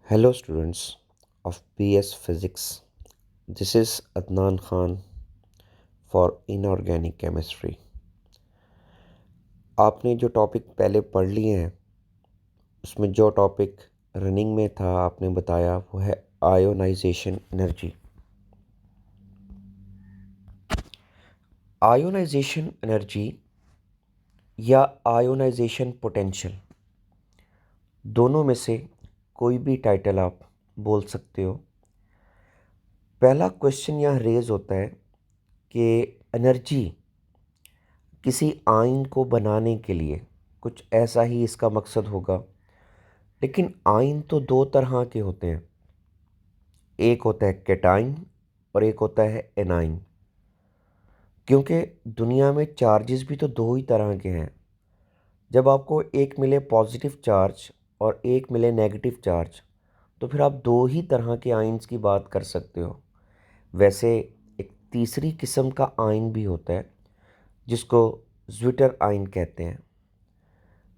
Hello, students of BS Physics. This is Adnan Khan for Inorganic Chemistry. आपने जो topic पहले पढ़ लिए हैं उसमें जो टॉपिक रनिंग में था आपने बताया वो है आयोनाइजेशन एनर्जी। आयोनाइजेशन एनर्जी या आयोनाइजेशन पोटेंशियल दोनों में से कोई भी टाइटल आप बोल सकते हो। पहला क्वेश्चन यहाँ रेज होता है कि एनर्जी किसी आयन को बनाने के लिए कुछ ऐसा ही इसका मकसद होगा। लेकिन आयन तो दो तरह के होते हैं, एक होता है कैटाइन और एक होता है एनाइन। क्योंकि दुनिया में चार्जेस भी तो दो ही तरह के हैं। जब आपको एक मिले पॉजिटिव चार्ज और एक मिले नेगेटिव चार्ज तो फिर आप दो ही तरह के आयन्स की बात कर सकते हो। वैसे एक तीसरी किस्म का आयन भी होता है जिसको ज्विटर आयन कहते हैं।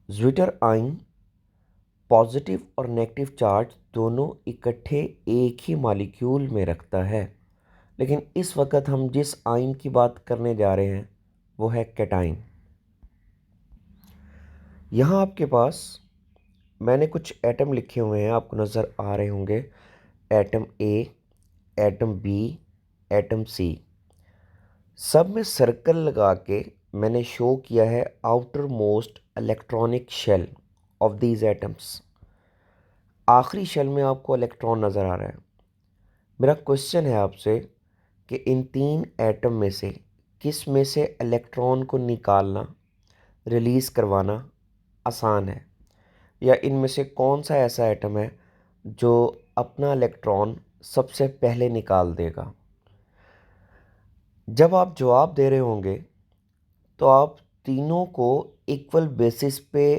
ज्विटर आयन पॉजिटिव और नेगेटिव चार्ज दोनों इकट्ठे एक ही मॉलिक्यूल में रखता है। लेकिन इस वक्त हम जिस आयन की बात करने जा रहे हैं वो है कैटाइन। यहाँ आपके पास मैंने कुछ एटम लिखे हुए हैं, आपको नज़र आ रहे होंगे। Atom A, atom B, atom C, सब में सर्कल लगा के मैंने शो किया है outermost electronic shell of these atoms. आखिरी शेल में आपको इलेक्ट्रॉन नज़र आ रहा है। मेरा क्वेश्चन है आपसे कि इन तीन एटम में से किस में से इलेक्ट्रॉन को निकालना, रिलीज़ करवाना आसान है, या इनमें से कौन सा ऐसा एटम है जो अपना इलेक्ट्रॉन सबसे पहले निकाल देगा। जब आप जवाब दे रहे होंगे तो आप तीनों को इक्वल बेसिस पे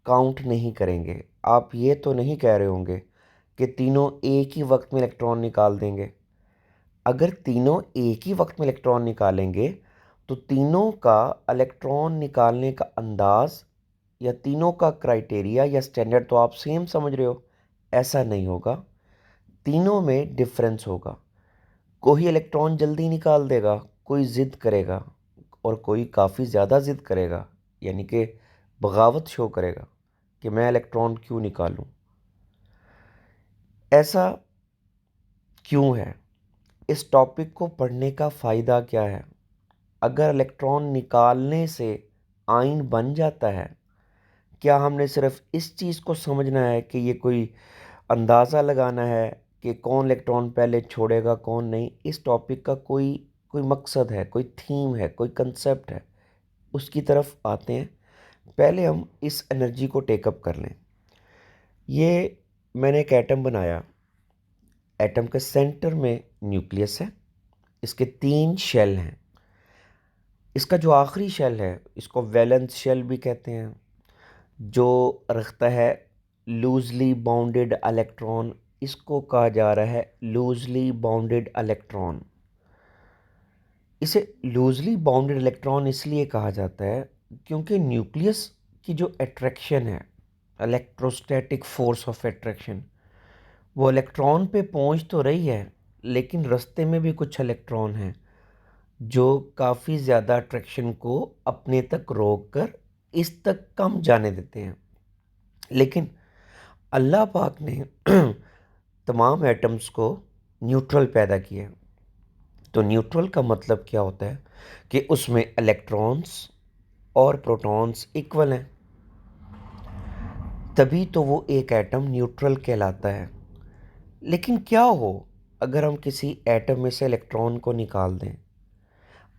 काउंट नहीं करेंगे। आप ये तो नहीं कह रहे होंगे कि तीनों एक ही वक्त में इलेक्ट्रॉन निकाल देंगे। अगर तीनों एक ही वक्त में इलेक्ट्रॉन निकालेंगे तो तीनों का इलेक्ट्रॉन निकालने का अंदाज या तीनों का क्राइटेरिया या स्टैंडर्ड तो आप सेम समझ रहे हो। ऐसा नहीं होगा, तीनों में डिफरेंस होगा। कोई इलेक्ट्रॉन जल्दी निकाल देगा, कोई ज़िद करेगा और कोई काफ़ी ज़्यादा ज़िद करेगा, यानी कि बगावत शो करेगा कि मैं इलेक्ट्रॉन क्यों निकालूं। ऐसा क्यों है? इस टॉपिक को पढ़ने का फ़ायदा क्या है? अगर इलेक्ट्रॉन निकालने से आयन बन जाता है, क्या हमने सिर्फ इस चीज़ को समझना है कि ये कोई अंदाज़ा लगाना है कि कौन इलेक्ट्रॉन पहले छोड़ेगा कौन नहीं? इस टॉपिक का कोई कोई मकसद है, कोई थीम है, कोई कंसेप्ट है, उसकी तरफ आते हैं। पहले हम इस एनर्जी को टेकअप कर लें। ये मैंने एक एटम बनाया। एटम के सेंटर में न्यूक्लियस है, इसके तीन शेल हैं। इसका जो आखिरी शेल है इसको वैलेंस शेल भी कहते हैं, जो रखता है लूजली बाउंडेड इलेक्ट्रॉन। इसको कहा जा रहा है लूजली बाउंडेड इलेक्ट्रॉन। इसे लूजली बाउंडेड इलेक्ट्रॉन इसलिए कहा जाता है क्योंकि न्यूक्लियस की जो अट्रैक्शन है, इलेक्ट्रोस्टैटिक फोर्स ऑफ अट्रैक्शन, वो इलेक्ट्रॉन पे पहुंच तो रही है लेकिन रास्ते में भी कुछ इलेक्ट्रॉन हैं जो काफ़ी ज़्यादा अट्रैक्शन को अपने तक रोक कर इस तक कम जाने देते हैं। लेकिन अल्लाह पाक ने तमाम एटम्स को न्यूट्रल पैदा किया। तो न्यूट्रल का मतलब क्या होता है कि उसमें इलेक्ट्रॉन्स और प्रोटॉन्स इक्वल हैं, तभी तो वो एक एटम न्यूट्रल कहलाता है। लेकिन क्या हो अगर हम किसी एटम में से इलेक्ट्रॉन को निकाल दें?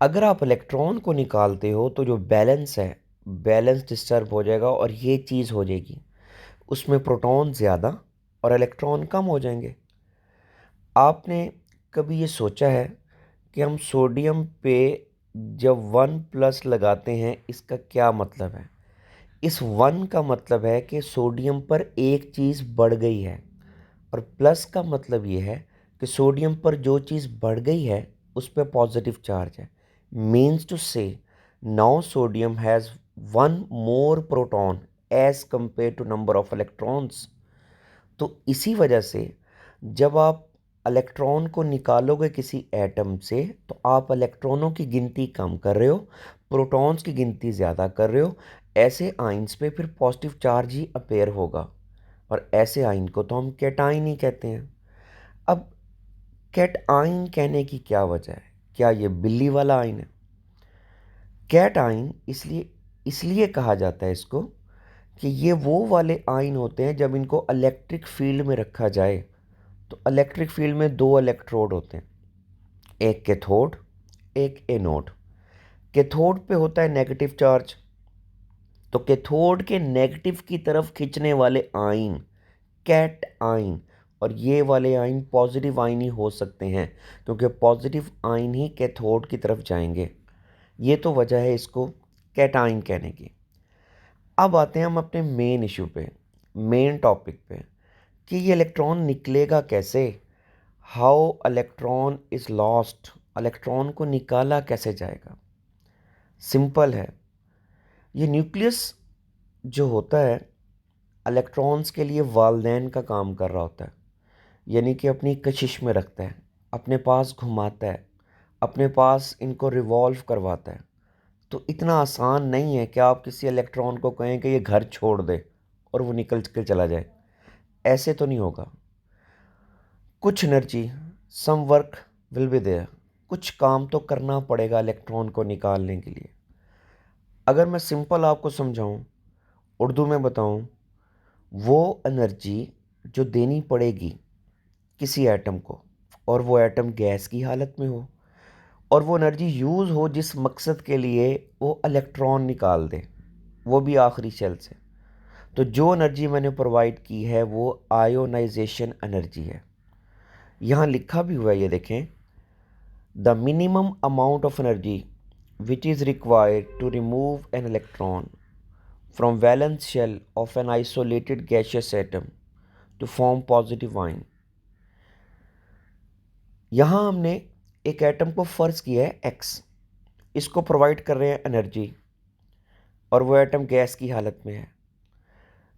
अगर आप इलेक्ट्रॉन को निकालते हो तो जो बैलेंस है, बैलेंस डिस्टर्ब हो जाएगा और ये चीज़ हो जाएगी, उसमें प्रोटॉन ज़्यादा और इलेक्ट्रॉन कम हो जाएंगे। आपने कभी ये सोचा है कि हम सोडियम पे जब 1+ लगाते हैं इसका क्या मतलब है? इस 1 का मतलब है कि सोडियम पर एक चीज़ बढ़ गई है, और प्लस का मतलब ये है कि सोडियम पर जो चीज़ बढ़ गई है उस पर पॉजिटिव चार्ज है। Means to say now sodium has 1 more proton as compared to number of electrons. तो इसी वजह से जब आप इलेक्ट्रॉन को निकालोगे किसी एटम से तो आप इलेक्ट्रॉनों की गिनती कम कर रहे हो, प्रोटॉन्स की गिनती ज़्यादा कर रहे हो। ऐसे आइंस पे फिर पॉजिटिव चार्ज ही अपेयर होगा और ऐसे आइन को तो हम कैटाइन ही कहते हैं। अब कैटाइन कहने की क्या वजह है? क्या ये बिल्ली वाला आइन है? कैटाइन इसलिए इसलिए कहा जाता है इसको कि ये वो वाले आइन होते हैं जब इनको इलेक्ट्रिक फील्ड में रखा जाए तो इलेक्ट्रिक फील्ड में दो इलेक्ट्रोड होते हैं, एक कैथोड एक एनोड। कैथोड पे होता है नेगेटिव चार्ज, तो कैथोड के नेगेटिव की तरफ खींचने वाले आइन कैट आइन, और ये वाले आइन पॉजिटिव आइन ही हो सकते हैं क्योंकि पॉजिटिव आइन ही कैथोड की तरफ जाएंगे। ये तो वजह है इसको कैटाइन कहने की। अब आते हैं हम अपने मेन इशू पे, मेन टॉपिक पे, कि ये इलेक्ट्रॉन निकलेगा कैसे। How electron is lost, electron को निकाला कैसे जाएगा? सिंपल है, ये न्यूक्लियस जो होता है इलेक्ट्रॉन्स के लिए वालदेन का काम कर रहा होता है, यानी कि अपनी कशिश में रखता है, अपने पास घुमाता है, अपने पास इनको रिवॉल्व करवाता है। तो इतना आसान नहीं है कि आप किसी इलेक्ट्रॉन को कहें कि ये घर छोड़ दे और वो निकल के चला जाए, ऐसे तो नहीं होगा। कुछ energy, some work will be there, कुछ काम तो करना पड़ेगा इलेक्ट्रॉन को निकालने के लिए। अगर मैं सिंपल आपको समझाऊं, उर्दू में बताऊं, वो एनर्जी जो देनी पड़ेगी किसी एटम को, और वो एटम गैस की हालत में हो, और वो एनर्जी यूज़ हो जिस मकसद के लिए वो इलेक्ट्रॉन निकाल दे, वो भी आखिरी शेल से, तो जो एनर्जी मैंने प्रोवाइड की है वो आयोनाइजेशन एनर्जी है। यहाँ लिखा भी हुआ है, ये देखें, the minimum amount of energy which is required to remove an electron from valence shell of an isolated gaseous atom to form positive ion। यहाँ हमने एक एटम को फ़र्ज़ किया है x, इसको प्रोवाइड कर रहे हैं एनर्जी, और वो एटम गैस की हालत में है।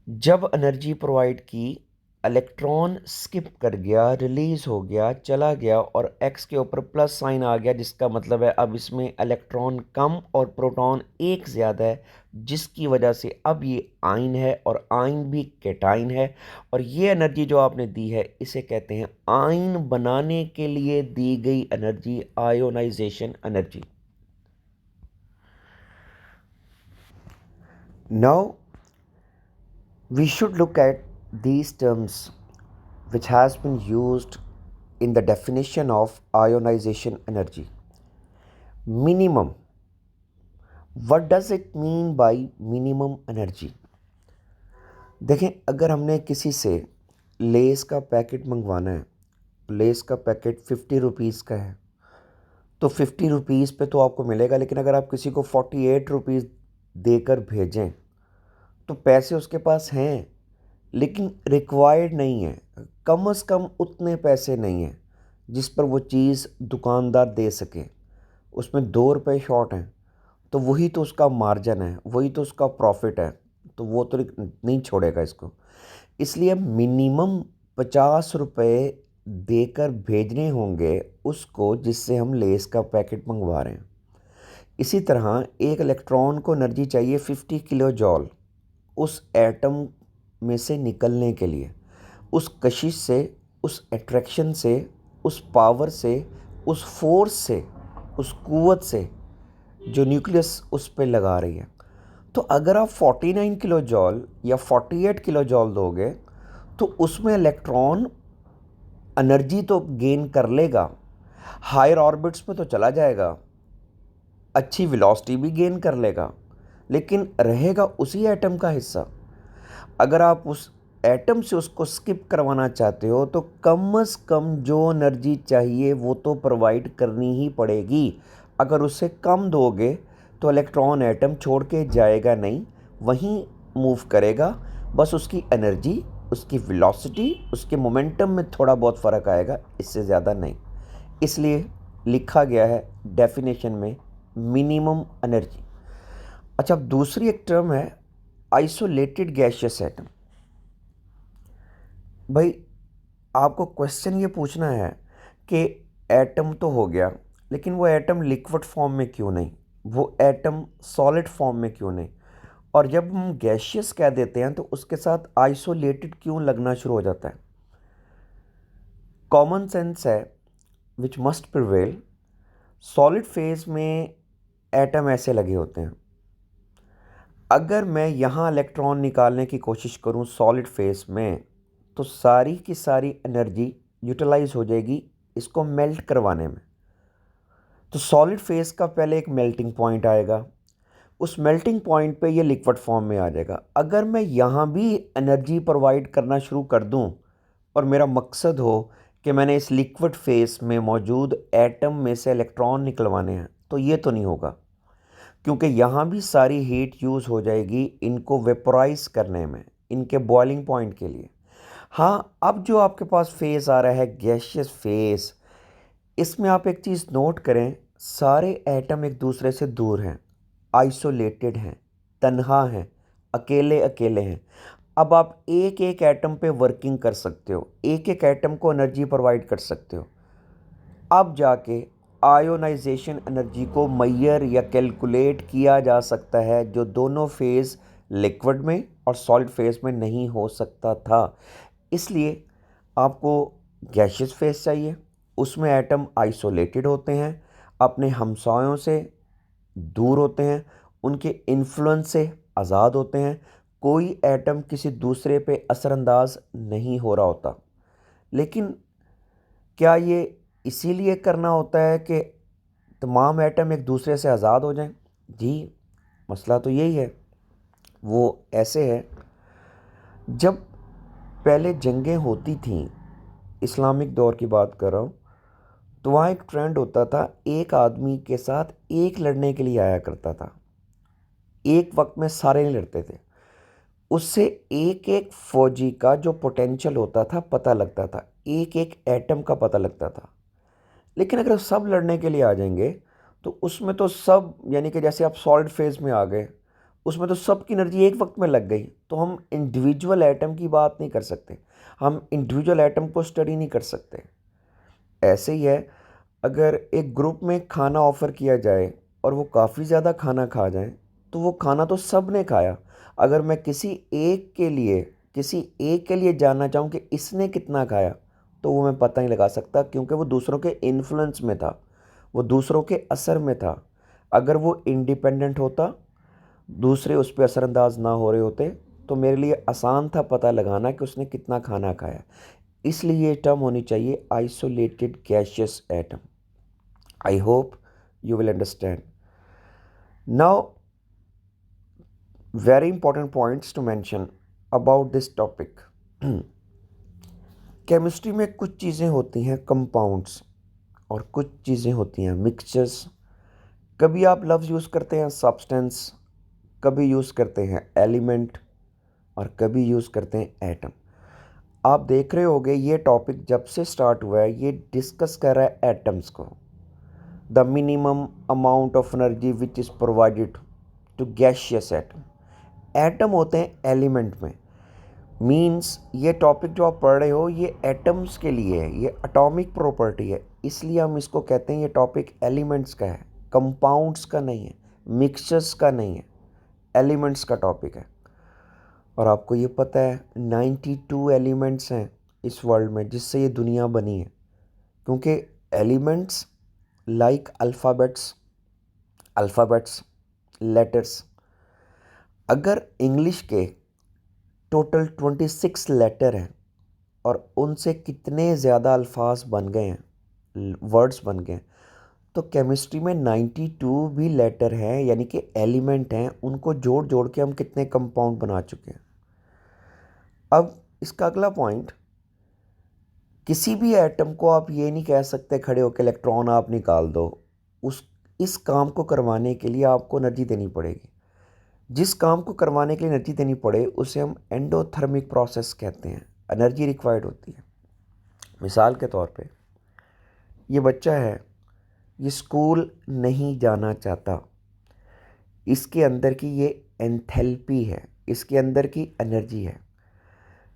जब एनर्जी प्रोवाइड की, इलेक्ट्रॉन स्किप कर गया, रिलीज़ हो गया, चला गया, और x के ऊपर प्लस साइन आ गया, जिसका मतलब है अब इसमें इलेक्ट्रॉन कम और प्रोटॉन एक ज़्यादा है, जिसकी वजह से अब ये आइन है और आइन भी कैटाइन है। और ये एनर्जी जो आपने दी है इसे कहते हैं आइन बनाने के लिए दी गई energy, ionisation energy. Now we should look at these terms which has been used in the definition of ionization energy. Minimum, what does it mean by minimum energy? देखें, अगर हमने किसी से लेस का पैकेट मंगवाना है, लेस का packet 50 rupees का है, तो 50 रुपीज़ पे तो आपको मिलेगा, लेकिन अगर आप किसी को 48 रुपीज़ देकर भेजें तो पैसे उसके पास हैं लेकिन रिक्वायर्ड नहीं है, कम से कम उतने पैसे नहीं हैं जिस पर वो चीज़ दुकानदार दे सके। उसमें 2 रुपये शॉर्ट हैं, तो वही तो उसका मार्जिन है, वही तो उसका प्रॉफिट है, तो वो तो नहीं छोड़ेगा इसको। इसलिए मिनिमम 50 रुपये देकर भेजने होंगे उसको जिससे हम लेस का पैकेट मंगवा रहे हैं। इसी तरह एक इलेक्ट्रॉन को एनर्जी चाहिए 50 किलो जॉल उस एटम में से निकलने के लिए, उस कशिश से, उस अट्रैक्शन से, उस पावर से, उस फोर्स से, उस कुव्वत से जो न्यूक्लियस उस पे लगा रही है। तो अगर आप 49 किलो जॉल या 48 किलो जॉल दोगे तो उसमें इलेक्ट्रॉन एनर्जी तो गेन कर लेगा, हायर ऑर्बिट्स पे तो चला जाएगा, अच्छी वेलोसिटी भी गेन कर लेगा, लेकिन रहेगा उसी एटम का हिस्सा। अगर आप उस एटम से उसको स्किप करवाना चाहते हो तो कम से कम जो एनर्जी चाहिए वो तो प्रोवाइड करनी ही पड़ेगी। अगर उससे कम दोगे तो इलेक्ट्रॉन एटम छोड़ के जाएगा नहीं, वहीं मूव करेगा, बस उसकी एनर्जी, उसकी वेलोसिटी, उसके मोमेंटम में थोड़ा बहुत फ़र्क आएगा, इससे ज़्यादा नहीं। इसलिए लिखा गया है डेफिनेशन में मिनिमम एनर्जी। अच्छा, अब दूसरी एक टर्म है आइसोलेटेड गैसियस एटम। भाई आपको क्वेश्चन ये पूछना है कि एटम तो हो गया, लेकिन वो एटम लिक्विड फॉर्म में क्यों नहीं, वो एटम सॉलिड फॉर्म में क्यों नहीं, और जब हम गैशियस कह देते हैं तो उसके साथ आइसोलेटेड क्यों लगना शुरू हो जाता है। कॉमन सेंस है which must prevail. Solid phase में एटम ऐसे लगे होते हैं। अगर मैं यहाँ इलेक्ट्रॉन निकालने की कोशिश करूँ सॉलिड फेज में, तो सारी की सारी एनर्जी यूटिलाइज हो जाएगी इसको मेल्ट करवाने में। तो सॉलिड फेज का पहले एक मेल्टिंग पॉइंट आएगा, उस मेल्टिंग पॉइंट पे ये लिक्विड फॉर्म में आ जाएगा। अगर मैं यहाँ भी एनर्जी प्रोवाइड करना शुरू कर दूँ और मेरा मकसद हो कि मैंने इस लिक्विड फेस में मौजूद एटम में से इलेक्ट्रॉन निकलवाने हैं, तो ये तो नहीं होगा, क्योंकि यहाँ भी सारी हीट यूज़ हो जाएगी इनको वेपोराइज करने में, इनके बॉइलिंग पॉइंट के लिए। हाँ, अब जो आपके पास फेस आ रहा है गैशियस फेस, इसमें आप एक चीज़ नोट करें, सारे एटम एक दूसरे से दूर हैं, आइसोलेटेड हैं, तन्हा हैं, अकेले अकेले हैं। अब आप एक एक एटम पे वर्किंग कर सकते हो, एक एक एटम को एनर्जी प्रोवाइड कर सकते हो। अब जाके आयोनाइजेशन एनर्जी को मैयर या कैलकुलेट किया जा सकता है, जो दोनों फेज़ लिक्विड में और सॉलिड फेज़ में नहीं हो सकता था। इसलिए आपको गैशियस फेज़ चाहिए, उसमें एटम आइसोलेटेड होते हैं, अपने हमसायों से दूर होते हैं, उनके इन्फ्लुएंस से आज़ाद होते हैं, कोई एटम किसी दूसरे पे असरअंदाज नहीं हो रहा होता। लेकिन क्या ये इसीलिए करना होता है कि तमाम एटम एक दूसरे से आज़ाद हो जाएं? जी, मसला तो यही है। वो ऐसे है, जब पहले जंगें होती थीं, इस्लामिक दौर की बात कर रहा हूँ, तो वहाँ एक ट्रेंड होता था, एक आदमी के साथ एक लड़ने के लिए आया करता था। एक वक्त में सारे नहीं लड़ते थे। उससे एक एक फौजी का जो पोटेंशियल होता था पता लगता था, एक एक एटम का पता लगता था। लेकिन अगर सब लड़ने के लिए आ जाएंगे, तो उसमें तो सब, यानी कि जैसे आप सॉलिड फेज में आ गए, उसमें तो सबकी एनर्जी एक वक्त में लग गई, तो हम इंडिविजुअल एटम की बात नहीं कर सकते, हम इंडिविजुअल एटम को स्टडी नहीं कर सकते। ऐसे ही है, अगर एक ग्रुप में खाना ऑफ़र किया जाए और वो काफ़ी ज़्यादा खाना खा जाए, तो वो खाना तो सब ने खाया। अगर मैं किसी एक के लिए जानना चाहूँ कि इसने कितना खाया, तो वो मैं पता नहीं लगा सकता, क्योंकि वो दूसरों के इन्फ्लुएंस में था, वो दूसरों के असर में था। अगर वो इंडिपेंडेंट होता, दूसरे उस पर असरअंदाज ना हो रहे होते, तो मेरे लिए आसान था पता लगाना कि उसने कितना खाना खाया। इसलिए ये टर्म होनी चाहिए isolated gaseous atom. I hope you will understand. Now, very important points to mention about this topic. Chemistry में कुछ चीज़ें होती हैं कंपाउंड्स और कुछ चीज़ें होती हैं मिक्सचर्स। कभी आप लफ्ज़ यूज़ करते हैं सब्सटेंस, कभी यूज़ करते हैं एलिमेंट, और कभी यूज़ करते हैं एटम। आप देख रहे होंगे ये टॉपिक जब से स्टार्ट हुआ है ये डिस्कस कर रहा है एटम्स को, the minimum amount of energy which is provided to gaseous atom. Atom होते हैं एलिमेंट में, मींस ये टॉपिक जो आप पढ़ रहे हो ये एटम्स के लिए है, ये एटॉमिक प्रॉपर्टी है, इसलिए हम इसको कहते हैं ये टॉपिक एलिमेंट्स का है, कंपाउंड्स का नहीं है, मिक्सचर्स का नहीं है, एलिमेंट्स का टॉपिक है। और आपको ये पता है 92 एलिमेंट्स हैं इस वर्ल्ड में जिससे ये दुनिया बनी है, क्योंकि एलिमेंट्स लाइक अल्फ़ाबेट्स लेटर्स, अगर इंग्लिश के टोटल 26 लेटर हैं और उनसे कितने ज़्यादा अल्फाज बन गए हैं, वर्ड्स बन गए हैं, तो केमिस्ट्री में 92 भी लेटर हैं, यानी कि एलिमेंट हैं, उनको जोड़ जोड़ के हम कितने कंपाउंड बना चुके हैं। अब इसका अगला पॉइंट, किसी भी एटम को आप ये नहीं कह सकते खड़े होकर इलेक्ट्रॉन आप निकाल दो। उस इस काम को करवाने के लिए आपको एनर्जी देनी पड़ेगी। जिस काम को करवाने के लिए एनर्जी देनी पड़े उसे हम एंडोथर्मिक प्रोसेस कहते हैं, एनर्जी रिक्वायर्ड होती है। मिसाल के तौर पे ये बच्चा है, ये स्कूल नहीं जाना चाहता, इसके अंदर की ये एंथैल्पी है, इसके अंदर की एनर्जी है।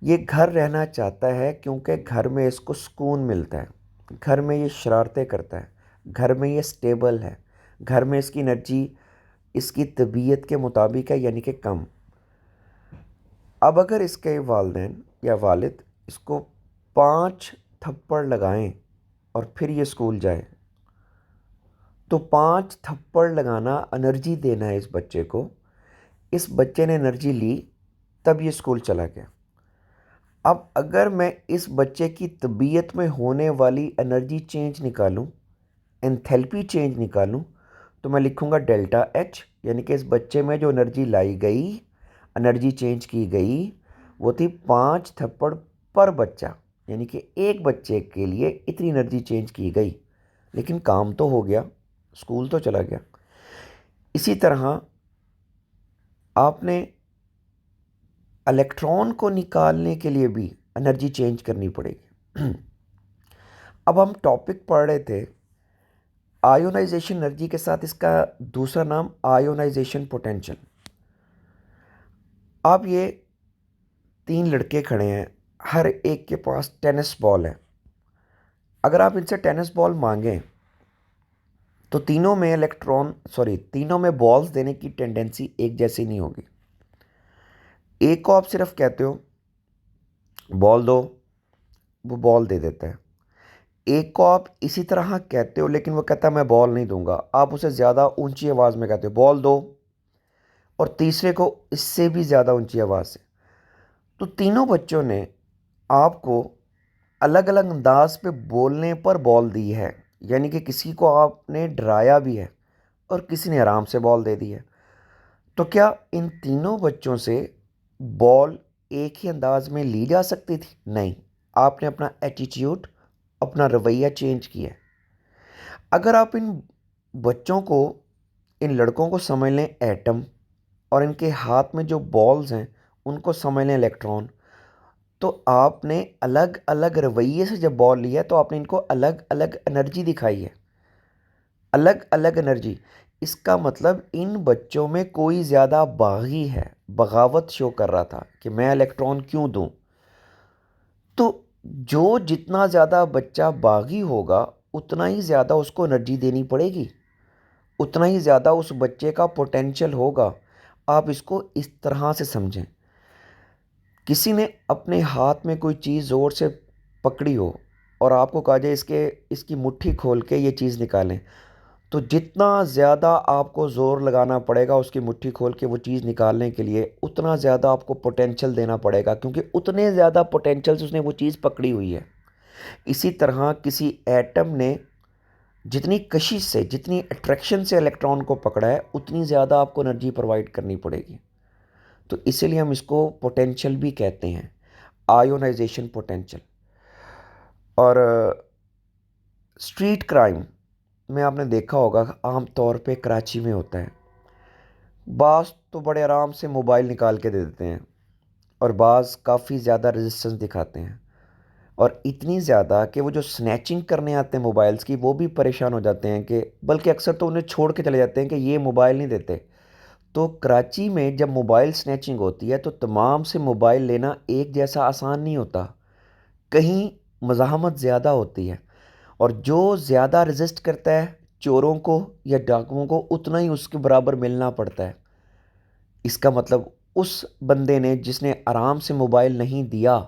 ये घर रहना चाहता है क्योंकि घर में इसको सुकून मिलता है, घर में ये शरारतें करता है, घर में ये स्टेबल है, घर में इसकी एनर्जी इसकी तबीयत के मुताबिक है, यानी कि कम। अब अगर इसके वालिदैन या वालिद इसको 5 थप्पड़ लगाएं और फिर ये स्कूल जाए, तो 5 थप्पड़ लगाना एनर्जी देना है इस बच्चे को। इस बच्चे ने एनर्जी ली, तब ये स्कूल चला गया। अब अगर मैं इस बच्चे की तबीयत में होने वाली एनर्जी चेंज निकालूं, एंथैल्पी चेंज निकालूं, तो मैं लिखूंगा डेल्टा एच, यानी कि इस बच्चे में जो एनर्जी लाई गई, एनर्जी चेंज की गई, वो थी 5 थप्पड़ पर बच्चा, यानी कि एक बच्चे के लिए इतनी एनर्जी चेंज की गई। लेकिन काम तो हो गया, स्कूल तो चला गया। इसी तरह आपने इलेक्ट्रॉन को निकालने के लिए भी एनर्जी चेंज करनी पड़ेगी। अब हम टॉपिक पढ़ रहे थे आयोनाइजेशन एनर्जी के साथ इसका दूसरा नाम आयोनाइजेशन पोटेंशियल। अब ये 3 लड़के खड़े हैं, हर एक के पास टेनिस बॉल है। अगर आप इनसे टेनिस बॉल मांगें तो तीनों में बॉल्स देने की टेंडेंसी एक जैसी नहीं होगी। एक को आप सिर्फ कहते हो बॉल दो, वो बॉल दे देता है। एक को आप इसी तरह कहते हो लेकिन वो कहता है मैं बॉल नहीं दूंगा, आप उसे ज़्यादा ऊंची आवाज़ में कहते हो बॉल दो, और तीसरे को इससे भी ज़्यादा ऊंची आवाज़ से। तो तीनों बच्चों ने आपको अलग अलग अंदाज पे बोलने पर बॉल दी है, यानी कि किसी को आपने डराया भी है और किसी ने आराम से बॉल दे दी है। तो क्या इन तीनों बच्चों से बॉल एक ही अंदाज में ली जा सकती थी? नहीं, आपने अपना एटीट्यूड, अपना रवैया चेंज किया है। अगर आप इन बच्चों को, इन लड़कों को समझ लें एटम, और इनके हाथ में जो बॉल्स हैं उनको समझ लें इलेक्ट्रॉन, तो आपने अलग अलग रवैये से जब बॉल लिया तो आपने इनको अलग अलग एनर्जी दिखाई है, अलग अलग एनर्जी। इसका मतलब इन बच्चों में कोई ज़्यादा बागी है, बगावत शो कर रहा था कि मैं इलेक्ट्रॉन क्यों दूं। तो जो जितना ज़्यादा बच्चा बागी होगा उतना ही ज़्यादा उसको एनर्जी देनी पड़ेगी, उतना ही ज़्यादा उस बच्चे का पोटेंशियल होगा। आप इसको इस तरह से समझें, किसी ने अपने हाथ में कोई चीज़ ज़ोर से पकड़ी हो और आपको कहा जाए इसकी मुट्ठी खोल के ये चीज़ निकालें, तो जितना ज़्यादा आपको ज़ोर लगाना पड़ेगा उसकी मुट्ठी खोल के वो चीज़ निकालने के लिए, उतना ज़्यादा आपको पोटेंशियल देना पड़ेगा, क्योंकि उतने ज़्यादा पोटेंशियल से उसने वो चीज़ पकड़ी हुई है। इसी तरह किसी एटम ने जितनी कशिश से, जितनी अट्रैक्शन से इलेक्ट्रॉन को पकड़ा है, उतनी ज़्यादा आपको एनर्जी प्रोवाइड करनी पड़ेगी। तो इसीलिए हम इसको पोटेंशियल भी कहते हैं, आयोनाइजेशन पोटेंशियल। और स्ट्रीट क्राइम में आपने देखा होगा आम तौर पे कराची में होता है, बाज़ तो बड़े आराम से मोबाइल निकाल के दे देते हैं और बाज़ काफ़ी ज़्यादा रेजिस्टेंस दिखाते हैं, और इतनी ज़्यादा कि वो जो स्नैचिंग करने आते हैं मोबाइल्स की वो भी परेशान हो जाते हैं, कि बल्कि अक्सर तो उन्हें छोड़ के चले जाते हैं कि ये मोबाइल नहीं देते। तो कराची में जब मोबाइल स्नैचिंग होती है तो तमाम से मोबाइल लेना एक जैसा आसान नहीं होता, कहीं मज़ाहमत ज़्यादा होती है, और जो ज़्यादा रेजिस्ट करता है चोरों को या डाकुओं को, उतना ही उसके बराबर मिलना पड़ता है। इसका मतलब उस बंदे ने जिसने आराम से मोबाइल नहीं दिया,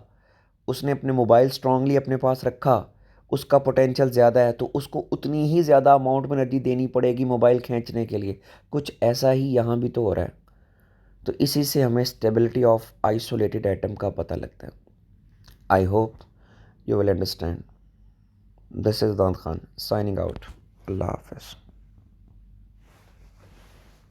उसने अपने मोबाइल स्ट्रांगली अपने पास रखा, उसका पोटेंशियल ज़्यादा है, तो उसको उतनी ही ज़्यादा अमाउंट में एनर्जी देनी पड़ेगी मोबाइल खींचने के लिए। कुछ ऐसा ही यहाँ भी तो हो रहा है। तो इसी से हमें स्टेबिलिटी ऑफ आइसोलेटेड एटम का पता लगता है। I hope you will understand. This is दान खान साइनिंग आउट। अल्लाह हाफ़िज़।